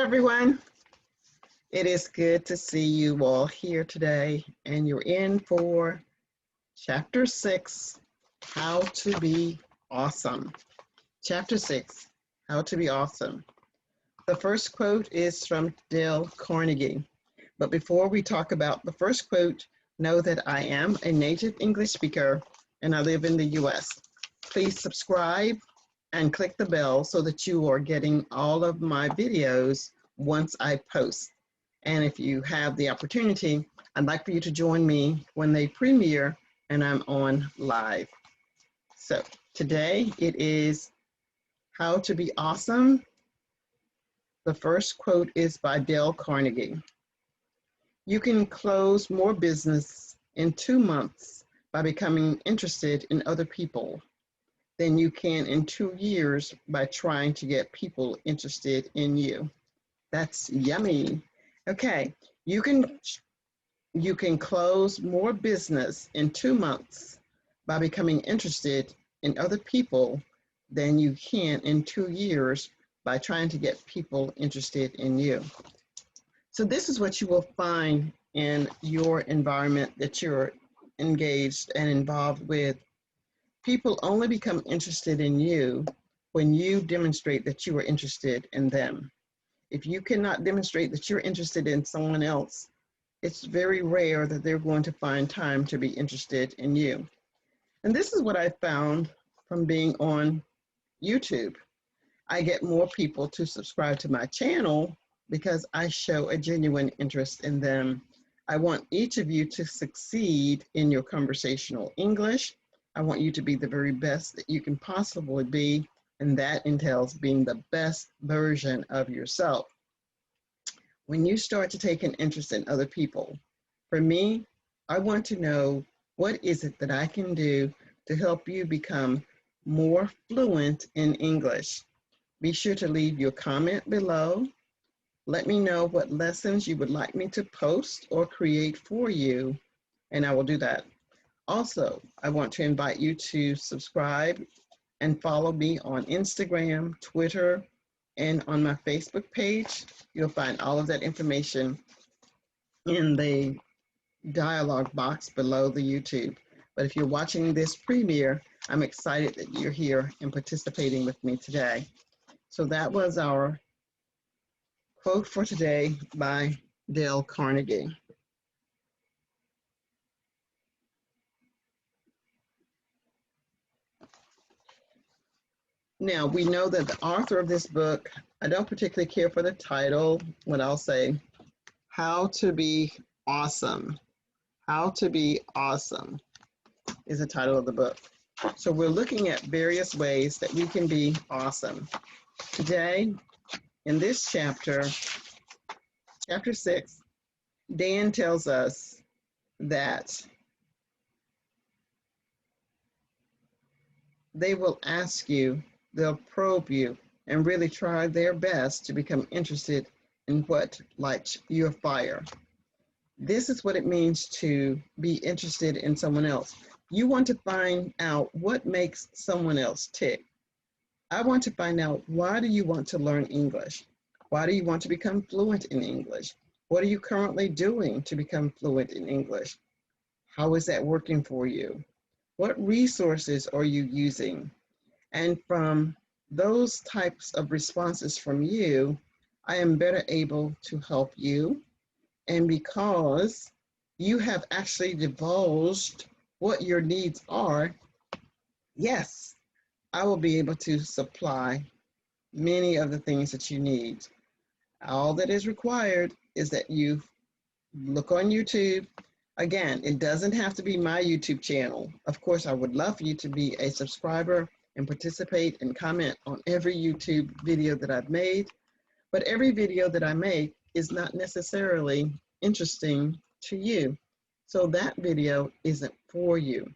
everyone. It is good to see you all here today, and you're in for Chapter 6, How to Be Awesome. Chapter 6, How to Be Awesome. The first quote is from Dale Carnegie. But before we talk about the first quote, know that I am a native English speaker and I live in the US. Please subscribe and click the bell so that you are getting all of my videos once I post. And if you have the opportunity, I'd like for you to join me when they premiere and I'm on live. So today it is How to Be Awesome. The first quote is by Dale Carnegie. You can close more business in 2 months by becoming interested in other people than you can in 2 years by trying to get people interested in you. That's yummy. Okay, you can close more business in 2 months by becoming interested in other people than you can in 2 years by trying to get people interested in you. So this is what you will find in your environment that you're engaged and involved with. People only become interested in you when you demonstrate that you are interested in them. If you cannot demonstrate that you're interested in someone else, it's very rare that they're going to find time to be interested in you. And this is what I found from being on YouTube. I get more people to subscribe to my channel because I show a genuine interest in them. I want each of you to succeed in your conversational English. I want you to be the very best that you can possibly be, and that entails being the best version of yourself. When you start to take an interest in other people, for me, I want to know what is it that I can do to help you become more fluent in English. Be sure to leave your comment below. Let me know what lessons you would like me to post or create for you, and I will do that. Also, I want to invite you to subscribe and follow me on Instagram, Twitter, and on my Facebook page. You'll find all of that information in the dialog box below the YouTube. But if you're watching this premiere, I'm excited that you're here and participating with me today. So that was our quote for today by Dale Carnegie. Now, we know that the author of this book, I don't particularly care for the title, what I'll say, How to Be Awesome. How to Be Awesome is the title of the book. So we're looking at various ways that we can be awesome. Today, in this chapter, chapter 6, Dan tells us that they will ask you, they'll probe you, and really try their best to become interested in what lights your fire. This is what it means to be interested in someone else. You want to find out what makes someone else tick. I want to find out, why do you want to learn English? Why do you want to become fluent in English? What are you currently doing to become fluent in English? How is that working for you? What resources are you using? And from those types of responses from you, I am better able to help you. And because you have actually divulged what your needs are, yes, I will be able to supply many of the things that you need. All that is required is that you look on YouTube. Again, it doesn't have to be my YouTube channel. Of course, I would love for you to be a subscriber and participate and comment on every YouTube video that I've made. But every video that I make is not necessarily interesting to you. So that video isn't for you.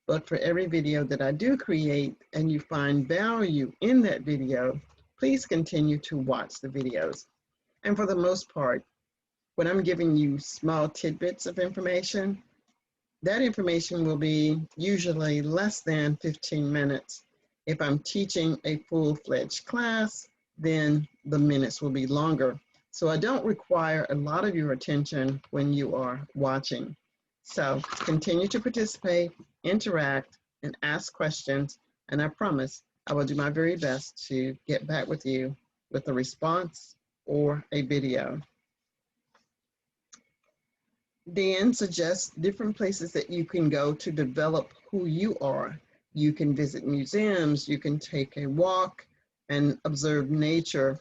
But for every video that I do create and you find value in that video, please continue to watch the videos. And for the most part, when I'm giving you small tidbits of information, that information will be usually less than 15 minutes. If I'm teaching a full-fledged class, then the minutes will be longer. So I don't require a lot of your attention when you are watching. So continue to participate, interact, and ask questions. And I promise I will do my very best to get back with you with a response or a video. Dan suggests different places that you can go to develop who you are. You can visit museums, you can take a walk and observe nature.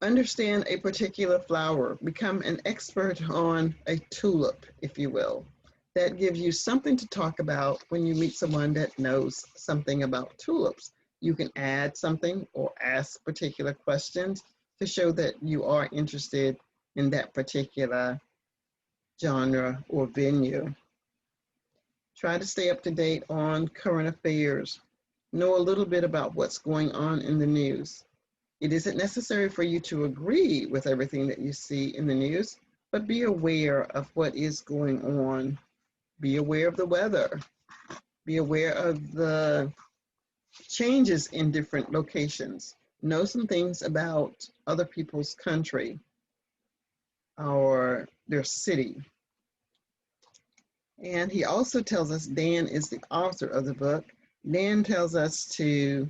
Understand a particular flower, become an expert on a tulip, if you will. That gives you something to talk about when you meet someone that knows something about tulips. You can add something or ask particular questions to show that you are interested in that particular genre or venue. Try to stay up to date on current affairs. Know a little bit about what's going on in the news. It isn't necessary for you to agree with everything that you see in the news, but be aware of what is going on. Be aware of the weather. Be aware of the changes in different locations. Know some things about other people's country or their city. And he also tells us, Dan is the author of the book. Dan tells us to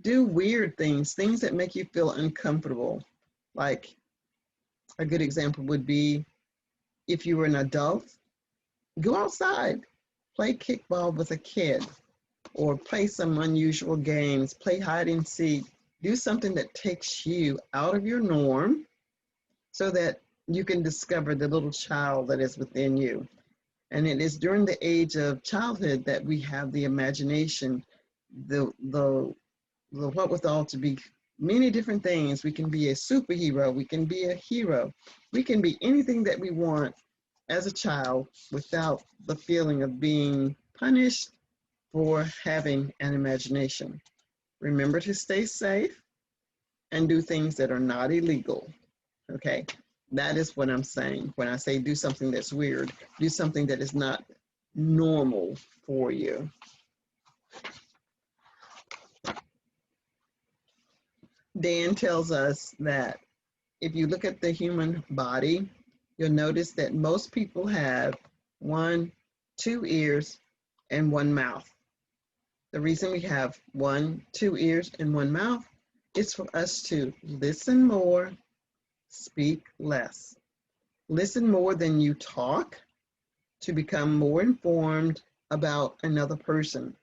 do weird things, things that make you feel uncomfortable. Like a good example would be if you were an adult, go outside, play kickball with a kid, or play some unusual games, play hide and seek, do something that takes you out of your norm so that you can discover the little child that is within you. And it is during the age of childhood that we have the imagination, the wherewithal to be many different things. We can be a superhero, we can be a hero, we can be anything that we want as a child without the feeling of being punished for having an imagination. Remember to stay safe and do things that are not illegal, okay? That is what I'm saying. When I say do something that's weird, do something that is not normal for you. Dan tells us that if you look at the human body, you'll notice that most people have 1, 2 ears and 1 mouth. The reason we have 1, 2 ears and 1 mouth is for us to listen more, speak less. Listen more than you talk to become more informed about another person.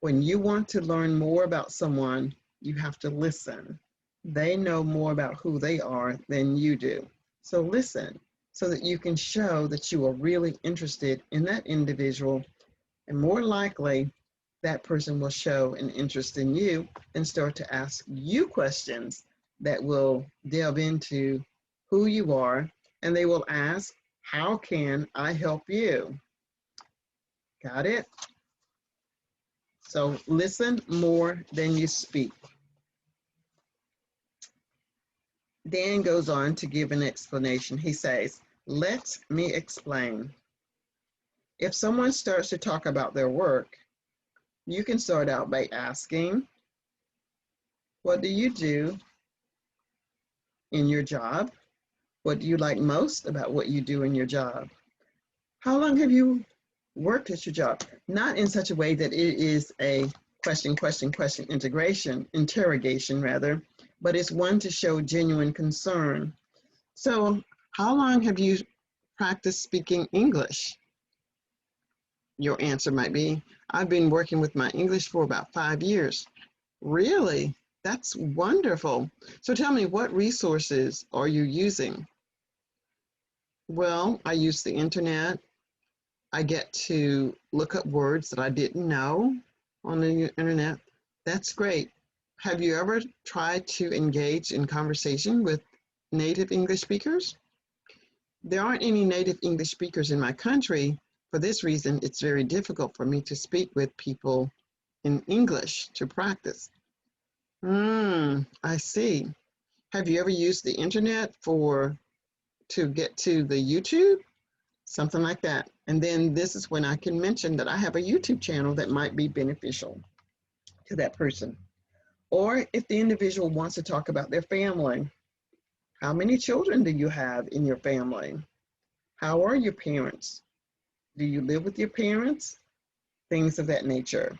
When you want to learn more about someone, you have to listen. They know more about who they are than you do. So listen so that you can show that you are really interested in that individual, and more likely that person will show an interest in you and start to ask you questions that will delve into who you are, and they will ask, how can I help you? Got it? So listen more than you speak. Dan goes on to give an explanation. He says, let me explain. If someone starts to talk about their work, you can start out by asking, what do you do in your job? What do you like most about what you do in your job? How long have you worked at your job? Not in such a way that it is a question, interrogation rather, but it's one to show genuine concern. So, how long have you practiced speaking English? Your answer might be, I've been working with my English for about 5 years. Really? That's wonderful. So tell me, what resources are you using? Well, I use the internet. I get to look up words that I didn't know on the internet. That's great. Have you ever tried to engage in conversation with native English speakers? There aren't any native English speakers in my country. For this reason, it's very difficult for me to speak with people in English to practice. I see. Have you ever used the internet to get to the YouTube? Something like that. And then this is when I can mention that I have a YouTube channel that might be beneficial to that person. Or if the individual wants to talk about their family, How many children do you have in your family? How are your parents? Do you live with your parents? Things of that nature.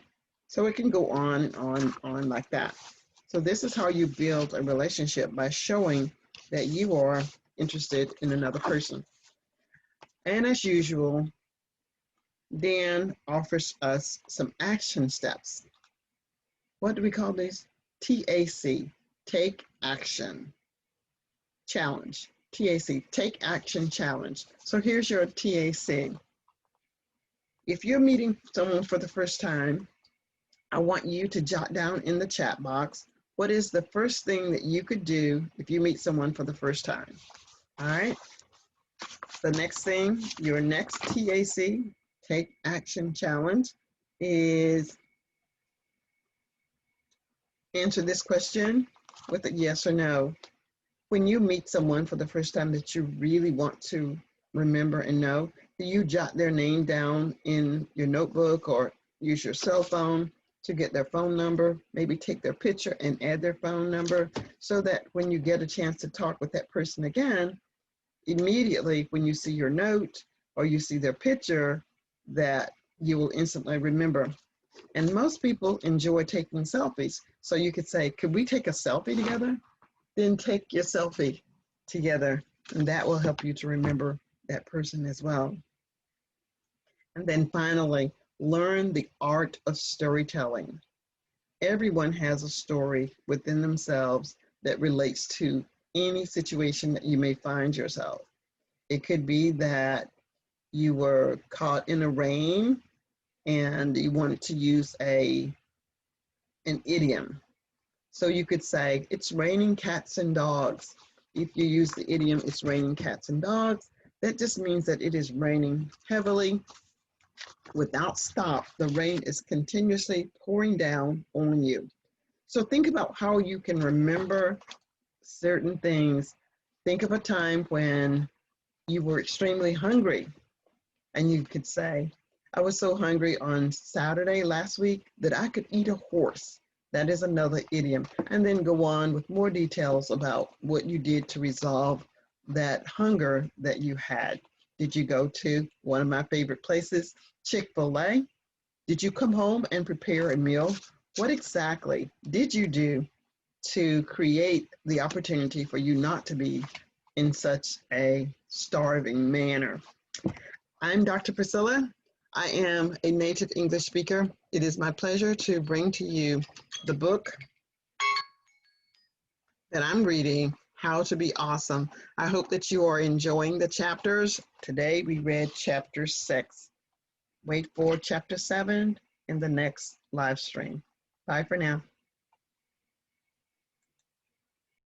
So it can go on and on like that. So this is how you build a relationship, by showing that you are interested in another person. And as usual, Dan offers us some action steps. What do we call these? TAC, take action. Challenge. TAC, take action challenge. So here's your TAC. If you're meeting someone for the first time, I want you to jot down in the chat box, what is the first thing that you could do if you meet someone for the first time? All right. The next thing, your next TAC, take action challenge, is answer this question with a yes or no. When you meet someone for the first time that you really want to remember and know, do you jot their name down in your notebook or use your cell phone to get their phone number, maybe take their picture and add their phone number, so that when you get a chance to talk with that person again, immediately when you see your note or you see their picture, that you will instantly remember. And most people enjoy taking selfies. So you could say, could we take a selfie together? Then take your selfie together, and that will help you to remember that person as well. And then finally, learn the art of storytelling. Everyone has a story within themselves that relates to any situation that you may find yourself. It could be that you were caught in a rain and you wanted to use an idiom. So you could say, it's raining cats and dogs. If you use the idiom, it's raining cats and dogs, that just means that it is raining heavily without stop. The rain is continuously pouring down on you. So think about how you can remember certain things. Think of a time when you were extremely hungry, and you could say, I was so hungry on Saturday last week that I could eat a horse. That is another idiom. And then go on with more details about what you did to resolve that hunger that you had. Did you go to one of my favorite places, Chick-fil-A? Did you come home and prepare a meal? What exactly did you do to create the opportunity for you not to be in such a starving manner? I'm Dr. Priscilla. I am a native English speaker. It is my pleasure to bring to you the book that I'm reading, How to Be Awesome. I hope that you are enjoying the chapters. Today we read chapter 6. Wait for chapter 7 in the next live stream. Bye for now.